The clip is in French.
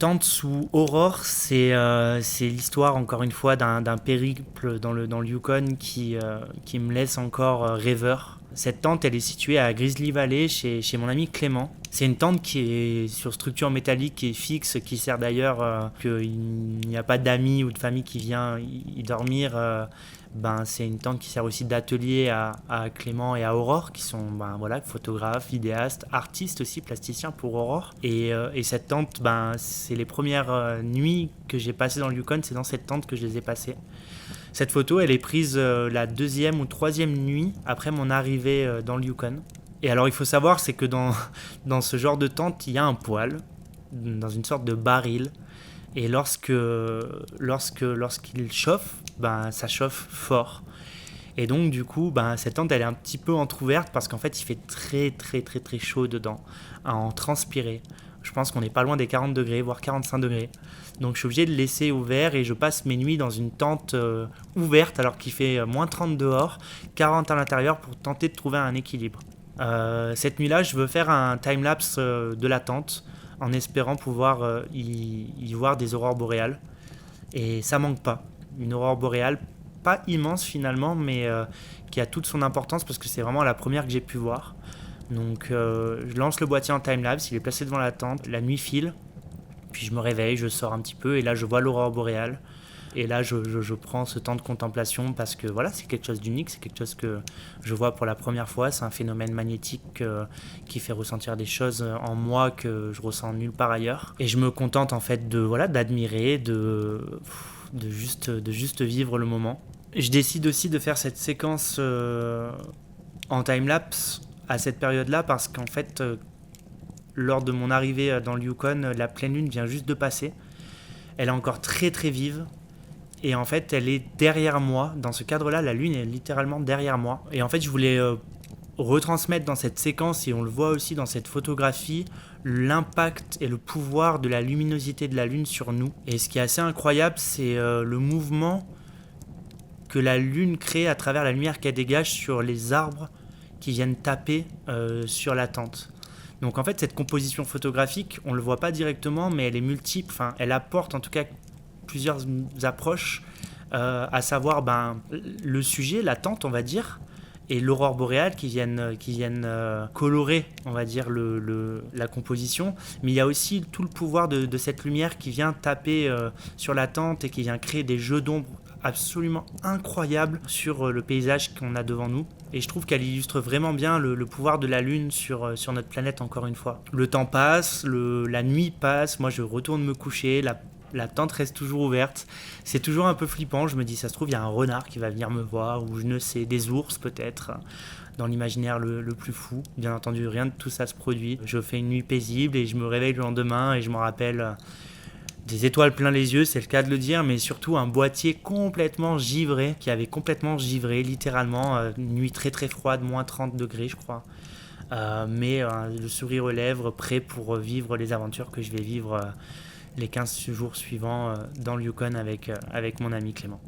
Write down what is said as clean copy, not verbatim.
tente sous Aurore, c'est l'histoire encore une fois d'un périple dans le Yukon qui me laisse encore rêveur. Cette tente, elle est située à Grizzly Valley chez mon ami Clément. C'est une tente qui est sur structure métallique, qui est fixe, qui sert d'ailleurs qu'il n'y a pas d'amis ou de famille qui vient y dormir. C'est une tente qui sert aussi d'atelier à Clément et à Aurore, qui sont voilà, photographes, vidéastes, artistes aussi, plasticiens pour Aurore. Et cette tente, c'est les premières nuits que j'ai passées dans le Yukon, c'est dans cette tente que je les ai passées. Cette photo, elle est prise la deuxième ou troisième nuit après mon arrivée dans le Yukon. Et alors, il faut savoir, c'est que dans ce genre de tente, il y a un poêle, dans une sorte de baril. Et lorsqu'il chauffe, ça chauffe fort. Et donc, du coup, cette tente, elle est un petit peu entrouverte parce qu'en fait, il fait très, très, très, très chaud dedans, à en transpirer. Je pense qu'on n'est pas loin des 40 degrés, voire 45 degrés. Donc, je suis obligé de laisser ouvert et je passe mes nuits dans une tente ouverte alors qu'il fait moins 30 dehors, 40 à l'intérieur pour tenter de trouver un équilibre. Cette nuit-là, je veux faire un time-lapse de la tente en espérant pouvoir y voir des aurores boréales. Et ça manque pas. Une aurore boréale, pas immense finalement, mais qui a toute son importance parce que c'est vraiment la première que j'ai pu voir. Donc je lance le boîtier en time-lapse, il est placé devant la tente, la nuit file, puis je me réveille, je sors un petit peu et là je vois l'aurore boréale. Et là, je prends ce temps de contemplation parce que voilà, c'est quelque chose d'unique, c'est quelque chose que je vois pour la première fois. C'est un phénomène magnétique qui fait ressentir des choses en moi que je ressens nulle part ailleurs. Et je me contente en fait d'admirer, de juste vivre le moment. Je décide aussi de faire cette séquence en time-lapse à cette période-là parce qu'en fait, lors de mon arrivée dans le Yukon, la pleine lune vient juste de passer. Elle est encore très très vive. Et en fait, elle est derrière moi. Dans ce cadre-là, la lune est littéralement derrière moi. Et en fait, je voulais retransmettre dans cette séquence, et on le voit aussi dans cette photographie, l'impact et le pouvoir de la luminosité de la lune sur nous. Et ce qui est assez incroyable, c'est le mouvement que la lune crée à travers la lumière qu'elle dégage sur les arbres qui viennent taper sur la tente. Donc en fait, cette composition photographique, on ne le voit pas directement, mais elle est multiple. Enfin, elle apporte en tout cas plusieurs approches, à savoir le sujet, la tente, on va dire, et l'aurore boréale qui viennent colorer, on va dire, la composition. Mais il y a aussi tout le pouvoir de cette lumière qui vient taper sur la tente et qui vient créer des jeux d'ombre absolument incroyables sur le paysage qu'on a devant nous. Et je trouve qu'elle illustre vraiment bien le pouvoir de la lune sur notre planète, encore une fois. Le temps passe, la nuit passe, moi je retourne me coucher, la tente reste toujours ouverte. C'est toujours un peu flippant, je me dis, ça se trouve, il y a un renard qui va venir me voir, ou je ne sais, des ours peut-être, dans l'imaginaire le plus fou. Bien entendu, rien de tout ça se produit. Je fais une nuit paisible et je me réveille le lendemain et je me rappelle des étoiles plein les yeux, c'est le cas de le dire, mais surtout un boîtier complètement givré, qui avait complètement givré, littéralement, une nuit très très froide, moins 30 degrés je crois. Mais le sourire aux lèvres, prêt pour vivre les aventures que je vais vivre les 15 jours suivants dans le Yukon avec mon ami Clément.